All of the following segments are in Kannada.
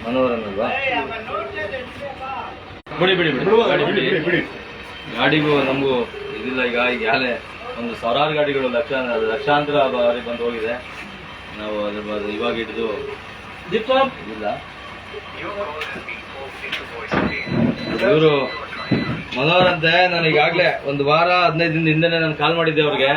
ಮನೋಹರನ್ ಅಲ್ವಾ? ಬಿಡಿ ಬಿಡಿ ಬಿಡಿ ಬಿಡಿ. ಗಾಡಿಗೂ ನಮಗೂ ಇದಿಲ್ಲ. ಈಗ ಯಾಲೆ ಒಂದು ಸಾವಿರಾರು ಗಾಡಿಗಳು ಲಕ್ಷಾಂತರ ಬಾರಿ ಬಂದು ಹೋಗಿದೆ. ನಾವು ಅದ್ರ ಇವಾಗ ಹಿಡಿದು ಇಲ್ಲ. ಇವರು ಮನೋಹರ್ ಅಂತೆ. ನಾನು ಈಗಾಗಲೇ ಒಂದು ವಾರ 15 ದಿನದ ಹಿಂದೆ ನಾನು ಕಾಲ್ ಮಾಡಿದ್ದೆ ಅವ್ರಿಗೆ.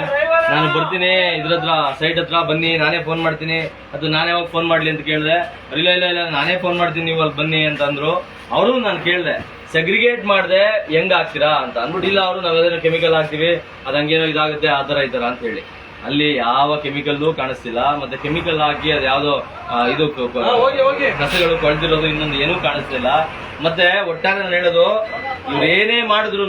ನಾನು ಬರ್ತೀನಿ ಇದ್ರ ಹತ್ರ ಸೈಟ್ ಹತ್ರ ಬನ್ನಿ, ನಾನೇ ಫೋನ್ ಮಾಡ್ತೀನಿ. ಅದು ನಾನೇ ಹೋಗಿ ಫೋನ್ ಮಾಡ್ಲಿ ಅಂತ ಕೇಳಿದೆ. ಇಲ್ಲ ಇಲ್ಲ ಇಲ್ಲ ನಾನೇ ಫೋನ್ ಮಾಡ್ತೀನಿ, ನೀವು ಅಲ್ಲಿ ಬನ್ನಿ ಅಂತ ಅಂದ್ರು. ಅವರು ನಾನು ಕೇಳಿದೆ ಸೆಗ್ರಿಗೇಟ್ ಮಾಡಿದೆ ಹೆಂಗ್ ಹಾಕ್ತೀರಾ ಅಂತ ಅಂದ್ಬಿಟ್ಟು, ಇಲ್ಲ ಅವರು ನಾವೇನೋ ಕೆಮಿಕಲ್ ಹಾಕ್ತಿವಿ, ಅದು ಹಂಗೇನೋ ಇದಾಗುತ್ತೆ ಆ ಥರ ಈ ಥರ ಅಂತ ಹೇಳಿ. ಅಲ್ಲಿ ಯಾವ ಕೆಮಿಕಲ್ದು ಕಾಣಿಸ್ತಿಲ್ಲ. ಮತ್ತೆ ಕೆಮಿಕಲ್ ಹಾಕಿ ಅದು ಯಾವುದೋ ಇದು ಕಸಗಳು ಕೊಳ್ತಿರೋದು ಇನ್ನೊಂದು ಏನೂ ಕಾಣಿಸ್ತಿಲ್ಲ. ಮತ್ತೆ ಒಟ್ಟಾರೆ ನಾನು ಹೇಳೋದು, ಇವ್ರೇನೇ ಮಾಡಿದ್ರು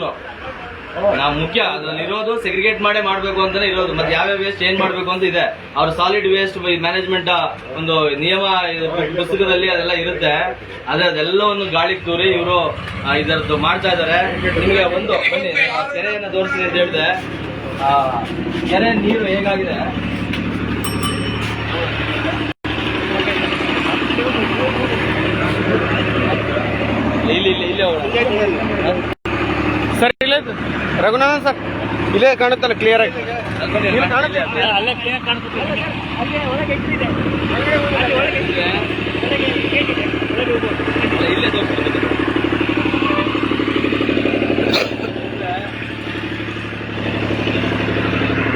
ನಾವು ಮುಖ್ಯ ಅದ್ರಲ್ಲಿ ಇರೋದು ಸೆಗ್ರಿಗೇಟ್ ಮಾಡೇ ಮಾಡ್ಬೇಕು ಅಂತಾನೆ ಇರೋದು. ಮತ್ತೆ ಯಾವ್ಯಾವ ವೇಸ್ಟ್ ಏನ್ ಮಾಡ್ಬೇಕು ಅಂತ ಇದೆ. ಅವ್ರ ಸಾಲಿಡ್ ವೇಸ್ಟ್ ಮ್ಯಾನೇಜ್ಮೆಂಟ್ ಒಂದು ನಿಯಮ ಪುಸ್ತಕದಲ್ಲಿ ಅದೆಲ್ಲ ಇರುತ್ತೆ. ಆದ್ರೆ ಅದೆಲ್ಲವನ್ನು ಗಾಳಿಗೆ ತೂರಿ ಇವರು ಇದರದ್ದು ಮಾಡ್ತಾ ಇದಾರೆ. ನಿಮಗೆ ಒಂದು ಬನ್ನಿ ಕೆರೆಯನ್ನ ತೋರಿಸ್ತೀನಿ ಅಂತ ಹೇಳಿದೆ. ಕೆರೆ ನೀರು ಹೇಗಾಗಿದೆ, ಸರ್ ಇಲ್ಲ ರಘುನಾಥನ್ ಸರ್ ಇಲ್ಲೇ ಕಾಣುತ್ತಲ್ಲ ಕ್ಲಿಯರ್ ಆಗಿ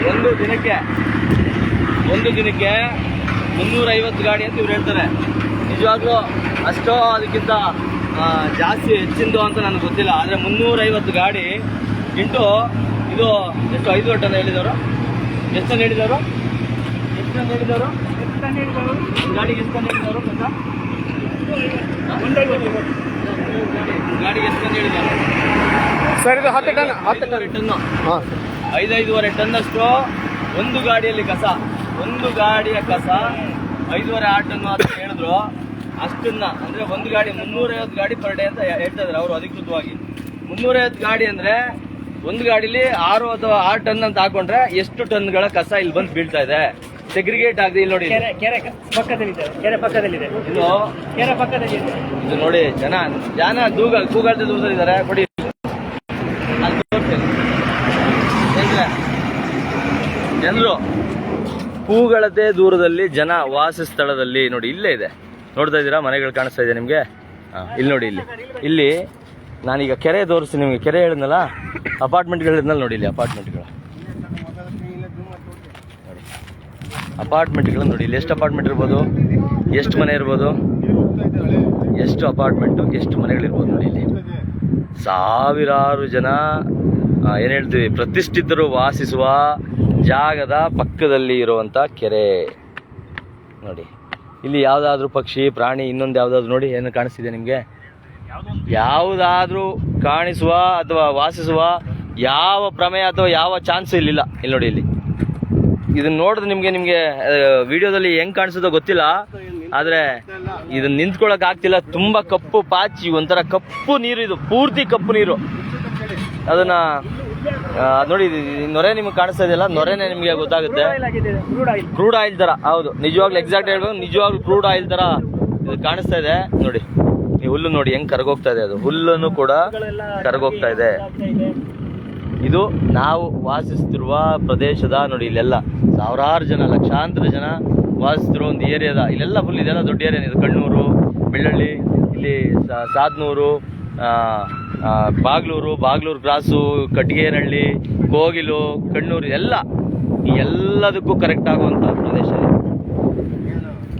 ಒಂದು ದಿನಕ್ಕೆ 350 ಗಾಡಿ ಅಂತ ಇವ್ರು ಹೇಳ್ತಾರೆ. ನಿಜವಾಗ್ಲೂ ಅಷ್ಟೋ ಅದಕ್ಕಿಂತ ಜಾಸ್ತಿ ಹೆಚ್ಚಿಂದು ಅಂತ ನನಗೆ ಗೊತ್ತಿಲ್ಲ. ಆದರೆ 350 ಗಾಡಿ ಇಂಟು ಇದು ಎಷ್ಟು 5 ಟನ್ ಹೇಳಿದವರು, ಎಷ್ಟು ಟನ್ ಹೇಳಿದವರು ಗಾಡಿಗೆ ಎಷ್ಟು ಟನ್ ಹೇಳಿದವರು ಗಾಡಿಗೆ ಎಷ್ಟು ಟನ್ ಹೇಳಿದವರು ಸರ್? ಇದು 10 ಟನ್ 5.5 ಟನ್ನಷ್ಟು ಒಂದು ಗಾಡಿಯಲ್ಲಿ ಕಸ, ಒಂದು ಗಾಡಿಯ ಕಸ 5.5 ಟನ್ ಅಂತ ಹೇಳಿದ್ರು. ಅಷ್ಟನ್ನ ಅಂದ್ರೆ ಒಂದು ಗಾಡಿ 350 ಗಾಡಿ ಪರ್ ಡೇ ಅಂತ ಹೇಳ್ತಾ ಇದ್ದಾರೆ ಅವರು ಅಧಿಕೃತವಾಗಿ. 350 ಗಾಡಿ ಅಂದ್ರೆ ಒಂದು ಗಾಡಿಲಿ 6 ಅಥವಾ 6 ಟನ್ ಅಂತ ಹಾಕೊಂಡ್ರೆ ಎಷ್ಟು ಟನ್ಗಳ ಕಸ ಇಲ್ಲಿ ಬಂದು ಬೀಳ್ತಾ ಇದೆ. ಸೆಗ್ರಿಗೇಟ್ ಆಗಿದೆ. ಇಲ್ಲಿ ನೋಡಿ, ಕೆರೆ ಪಕ್ಕದಲ್ಲಿದೆ ಇದು ನೋಡಿ. ಜನ ಕೂಗಾಳ್ತ ದೂರದಲ್ಲಿದ್ದಾರೆ. ಕೊಡಿ ಜನರು ಕೂಗಳತೆ ದೂರದಲ್ಲಿ, ಜನ ವಾಸ ಸ್ಥಳದಲ್ಲಿ ನೋಡಿ. ಇಲ್ಲೇ ಇದೆ, ನೋಡ್ತಾ ಇದ್ದೀರಾ ಮನೆಗಳು ಕಾಣಿಸ್ತಾ ಇದೆ ನಿಮಗೆ. ಇಲ್ಲಿ ನೋಡಿ, ಇಲ್ಲಿ ನಾನೀಗ ಕೆರೆ ತೋರಿಸ್ತೀನಿ ನಿಮಗೆ. ಕೆರೆ ಹೇಳಿದ್ನಲ್ಲ, ಅಪಾರ್ಟ್ಮೆಂಟ್ಗಳು ಹೇಳಿದ್ನಲ್ಲ ನೋಡಿ. ಇಲ್ಲಿ ಅಪಾರ್ಟ್ಮೆಂಟ್ಗಳು ನೋಡಿ. ಇಲ್ಲಿ ಎಷ್ಟು ಅಪಾರ್ಟ್ಮೆಂಟ್ ಇರ್ಬೋದು, ಎಷ್ಟು ಮನೆ ಇರ್ಬೋದು, ಎಷ್ಟು ಅಪಾರ್ಟ್ಮೆಂಟು, ಎಷ್ಟು ಮನೆಗಳಿರ್ಬೋದು ನೋಡಿ. ಇಲ್ಲಿ ಸಾವಿರಾರು ಜನ ಏನು ಹೇಳ್ತೀವಿ ಪ್ರತಿಷ್ಠಿತರು ವಾಸಿಸುವ ಜಾಗದ ಪಕ್ಕದಲ್ಲಿ ಇರುವಂಥ ಕೆರೆ ನೋಡಿ. ಇಲ್ಲಿ ಯಾವುದಾದ್ರೂ ಪಕ್ಷಿ, ಪ್ರಾಣಿ, ಇನ್ನೊಂದು ಯಾವುದಾದ್ರು ನೋಡಿ ಏನು ಕಾಣಿಸ್ತಿದೆ ನಿಮಗೆ? ಯಾವುದಾದ್ರೂ ಕಾಣಿಸುವ ಅಥವಾ ವಾಸಿಸುವ ಯಾವ ಪ್ರಮೇಯ ಅಥವಾ ಯಾವ ಚಾನ್ಸು ಇಲ್ಲಿಲ್ಲ. ಇಲ್ಲಿ ನೋಡಿ, ಇದನ್ನ ನೋಡಿದ್ರೆ ನಿಮಗೆ ವಿಡಿಯೋದಲ್ಲಿ ಹೆಂಗ್ ಕಾಣಿಸುತ್ತೋ ಗೊತ್ತಿಲ್ಲ. ಆದರೆ ಇದನ್ನ ನಿಂತ್ಕೊಳ್ಳೋಕೆ ಆಗ್ತಿಲ್ಲ. ತುಂಬ ಕಪ್ಪು ಪಾಚಿ, ಒಂಥರ ಕಪ್ಪು ನೀರು, ಇದು ಪೂರ್ತಿ ಕಪ್ಪು ನೀರು. ಅದನ್ನ ನೋಡಿ, ನೊರೆ ನಿಮ್ಗೆ ಕಾಣಿಸ್ತಾ ಇದೆಯಲ್ಲ, ನೊರೆನೇ ನಿಮಗೆ ಗೊತ್ತಾಗುತ್ತೆ. ಕ್ರೂಡ್ ಆಯಿಲ್ ತರ. ಹೌದು, ನಿಜವಾಗ್ಲೂ ಎಕ್ಸಾಕ್ಟ್ ಹೇಳ್ಬೇಕು, ನಿಜವಾಗ್ಲೂ ಕ್ರೂಡ್ ಆಯಿಲ್ ತರ ಇದು ಕಾಣಿಸ್ತಾ ಇದೆ ನೋಡಿ. ಈ ಹುಲ್ಲು ನೋಡಿ ಹೆಂಗ್ ಕರಗೋಗ್ತಾ ಇದೆ. ಅದು ಹುಲ್ಲನ್ನು ಕೂಡ ಕರಗೋಗ್ತಾ ಇದೆ. ಇದು ನಾವು ವಾಸಿಸ್ತಿರುವ ಪ್ರದೇಶದ ನೋಡಿ. ಇಲ್ಲೆಲ್ಲ ಸಾವಿರಾರು ಜನ, ಲಕ್ಷಾಂತರ ಜನ ವಾಸಿಸ್ತಿರೋ ಒಂದು ಏರಿಯಾದ. ಇಲ್ಲೆಲ್ಲ ಫುಲ್ ಇದೆಲ್ಲ ದೊಡ್ಡ ಏರಿಯಾ. ಇದು ಕಣ್ಣೂರು, ಬೆಳ್ಳಳ್ಳಿ, ಇಲ್ಲಿ ಸಾದ್ನೂರು, ಬಾಗ್ಲೂರು ಕ್ರಾಸು, ಕಟ್ಟಿಗೆನಹಳ್ಳಿ, ಕೋಗಿಲು, ಕಣ್ಣೂರು ಎಲ್ಲದಕ್ಕೂ ಕರೆಕ್ಟ್ ಆಗುವಂಥ ಪ್ರದೇಶ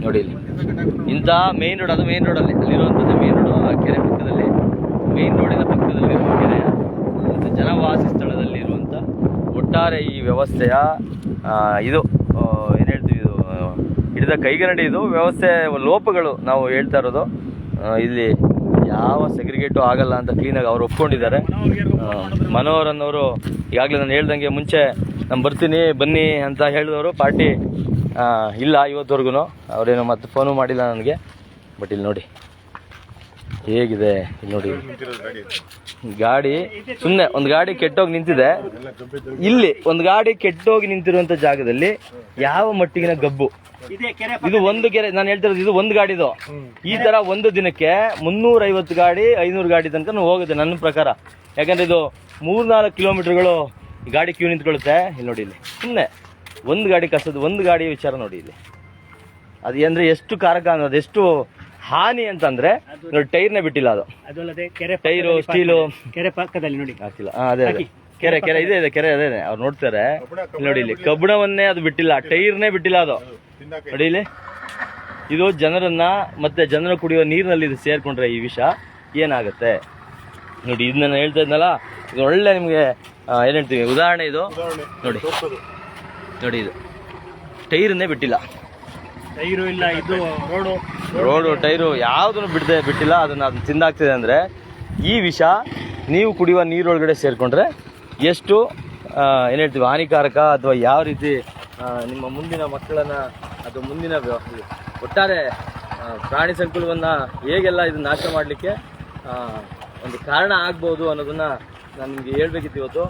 ನೋಡಿ. ಇಲ್ಲಿ ಇಂಥ ಮೇನ್ ರೋಡ್, ಅದು ಮೇನ್ ರೋಡಲ್ಲಿ ಅಲ್ಲಿರುವಂಥದ್ದು ಮೇನ್ ರೋಡು. ಆ ಕೆರೆ ಪಕ್ಕದಲ್ಲಿ, ಮೇನ್ ರೋಡಿನ ಪಕ್ಕದಲ್ಲಿರುವ ಕೆರೆ, ಜನವಾಸಿ ಸ್ಥಳದಲ್ಲಿ ಇರುವಂಥ ಒಟ್ಟಾರೆ ಈ ವ್ಯವಸ್ಥೆಯ ಇದು ಏನು ಹೇಳ್ತೀವಿ, ಇದು ಹಿಡಿದ ಕೈಗನ್ನಡಿ. ಇದು ವ್ಯವಸ್ಥೆ ಲೋಪಗಳು ನಾವು ಹೇಳ್ತಾ ಇರೋದು. ಇಲ್ಲಿ ಯಾವ ಸೆಗ್ರಿಗೇಟು ಆಗಲ್ಲ ಅಂತ ಕ್ಲೀನಾಗಿ ಅವ್ರು ಒಪ್ಕೊಂಡಿದ್ದಾರೆ. ಮನೋಹರನ್ ಅವರು ಈಗಾಗಲೇ ನಾನು ಹೇಳ್ದಂಗೆ ಮುಂಚೆ ನಾನು ಬರ್ತೀನಿ ಬನ್ನಿ ಅಂತ ಹೇಳಿದವರು. ಪಾರ್ಟಿ ಇಲ್ಲ ಇವತ್ತುವರೆಗೂ. ಅವರೇನೋ ಮತ್ತೆ ಫೋನು ಮಾಡಿಲ್ಲ ನನಗೆ. ಬಟ್ ಇಲ್ಲಿ ನೋಡಿ ಹೇಗಿದೆ, ಇಲ್ಲಿ ನೋಡಿ. ಗಾಡಿ ಸುಮ್ಮನೆ ಒಂದು ಗಾಡಿ ಕೆಟ್ಟೋಗಿ ನಿಂತಿದೆ. ಇಲ್ಲಿ ಒಂದು ಗಾಡಿ ಕೆಟ್ಟೋಗಿ ನಿಂತಿರುವಂತ ಜಾಗದಲ್ಲಿ ಯಾವ ಮಟ್ಟಿಗಿನ ಗಬ್ಬು ಇದೆ ಕೆರೆ ಇದು ಒಂದು ಕೆರೆ. ನಾನು ಹೇಳ್ತಿರೋದು ಇದು ಒಂದು ಗಾಡಿದು. ಈ ತರ ಒಂದು ದಿನಕ್ಕೆ 350 ಗಾಡಿ 500 ಗಾಡಿ ತನಕ ಹೋಗುತ್ತೆ ನನ್ನ ಪ್ರಕಾರ. ಯಾಕಂದ್ರೆ ಇದು 3-4 ಕಿಲೋಮೀಟರ್ಗಳು ಗಾಡಿ ಕ್ಯೂ ನಿಂತ್ಕೊಳ್ಳುತ್ತೆ. ಇಲ್ಲಿ ನೋಡಿ, ಇಲ್ಲಿ ಸುಮ್ಮನೆ ಒಂದು ಗಾಡಿ ಕಸದ ಒಂದು ಗಾಡಿ ವಿಚಾರ ನೋಡಿ ಇಲ್ಲಿ. ಅದು ಅಂದ್ರೆ ಎಷ್ಟು ಕಾರಕ ಅನ್ನೋದು, ಎಷ್ಟು ಹಾನಿ ಅಂತಂದ್ರೆ ನೋಡಿ, ಟೈರ್ನೇ ಬಿಟ್ಟಿಲ್ಲ ಅದು. ಅದಲ್ಲದೆ ಕೆರೆ ಟೈರು ಸ್ಟೀಲು ಕೆರೆ ಪಕ್ಕದಲ್ಲಿ ನೋಡಿ ಆಗ್ತಿಲ್ಲ. ಅದೇ ಅದೇ ಕೆರೆ ಕೆರೆ ಇದೆ ಇದೆ ಕೆರೆ ಅದೇ ಅವ್ರು ನೋಡ್ತಾರೆ. ಇಲ್ಲಿ ನೋಡಿ, ಇಲ್ಲಿ ಕಬ್ಬಿಣವನ್ನೇ ಅದು ಬಿಟ್ಟಿಲ್ಲ, ಟೈರ್ನೇ ಬಿಟ್ಟಿಲ್ಲ ಅದು. ನೋಡಿ ಇಲ್ಲಿ, ಇದು ಜನರನ್ನ ಮತ್ತೆ ಜನರು ಕುಡಿಯುವ ನೀರಿನಲ್ಲಿ ಇದು ಸೇರ್ಕೊಂಡ್ರೆ ಈ ವಿಷ ಏನಾಗುತ್ತೆ ನೋಡಿ. ಇದು ನಾನು ಹೇಳ್ತಾ ಇದ್ನಲ್ಲ, ಇದು ಒಳ್ಳೆ ನಿಮಗೆ ಏನ್ ಹೇಳ್ತೀವಿ ಉದಾಹರಣೆ ಇದು. ನೋಡಿ ನೋಡಿ, ಇದು ಟೈರನ್ನೇ ಬಿಟ್ಟಿಲ್ಲ, ಟೈರು ಇಲ್ಲ, ಇದು ರೋಡು ಟೈರು ಯಾವುದನ್ನು ಬಿಟ್ಟಿಲ್ಲ. ಅದನ್ನ ತಿಂದಾಗ್ತಿದೆ ಅಂದ್ರೆ ಈ ವಿಷ ನೀವು ಕುಡಿಯುವ ನೀರೊಳಗಡೆ ಸೇರ್ಕೊಂಡ್ರೆ ಎಷ್ಟು ಏನ್ ಹೇಳ್ತೀವಿ ಹಾನಿಕಾರಕ, ಅಥವಾ ಯಾವ ರೀತಿ ನಿಮ್ಮ ಮುಂದಿನ ಮಕ್ಕಳನ್ನ ಅಥವಾ ಮುಂದಿನ ಒಟ್ಟಾರೆ ಪ್ರಾಣಿ ಸಂಕುಲವನ್ನ ಹೇಗೆಲ್ಲ ಇದು ನಾಶ ಮಾಡಲಿಕ್ಕೆ ಒಂದು ಕಾರಣ ಆಗ್ಬೋದು ಅನ್ನೋದನ್ನ ನಾನು ನಿಮ್ಗೆ ಹೇಳ್ಬೇಕಿತ್ತು ಇವತ್ತು.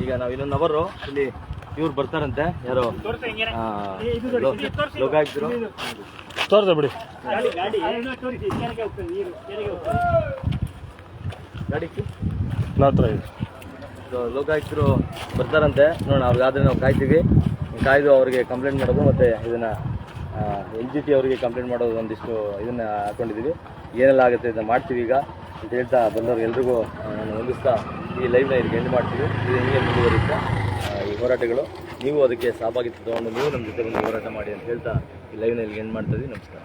ಈಗ ನಾವು ಇನ್ನೊಂದು ಅವರು ಇಲ್ಲಿ ಇವ್ರು ಬರ್ತಾರಂತೆ, ಯಾರೋ ಲೋಕಾಯುಕ್ತರು. ತೋರ್ದೆ ಬಿಡಿ ಗಾಡಿ ಹತ್ರ ಇದೆ. ಲೋಕಾಯುಕ್ತರು ಬರ್ತಾರಂತೆ, ನೋಡೋಣ. ಅವ್ರಿಗಾದ್ರೆ ನಾವು ಕಾಯ್ದು ಅವ್ರಿಗೆ ಕಂಪ್ಲೇಂಟ್ ಮಾಡೋದು, ಮತ್ತೆ ಇದನ್ನ LGT ಅವರಿಗೆ ಕಂಪ್ಲೇಂಟ್ ಮಾಡೋದು, ಒಂದಿಷ್ಟು ಇದನ್ನ ಹಾಕೊಂಡಿದ್ದೀವಿ. ಏನೆಲ್ಲ ಆಗುತ್ತೆ ಇದನ್ನ ಮಾಡ್ತೀವಿ ಈಗ ಅಂತ ಹೇಳ್ತಾ ಬಂದವ್ರು ಎಲ್ರಿಗೂ ನಾನು ಹೊಂದಿಸ್ತಾ ಈ ಲೈವ್ನ ಇದಕ್ಕೆ ಎಂಡ್ ಮಾಡ್ತೀವಿ. ಇದು ಹಿಂಗೆ ಮುಂದುವರಿಯುತ್ತೆ ಈ ಹೋರಾಟಗಳು. ನೀವು ಅದಕ್ಕೆ ಸಹಭಾಗಿತ್ವ ತಗೊಂಡು ನೀವು ನಮ್ಮ ಜೊತೆ ಬಂದು ಹೋರಾಟ ಮಾಡಿ ಅಂತ ಹೇಳ್ತಾ ಈ ಲೈವ್ನ ಇಲ್ಲಿಗೆ ಎಂಡ್ ಮಾಡ್ತಾ ಇದ್ದೀವಿ. ನಮಸ್ಕಾರ.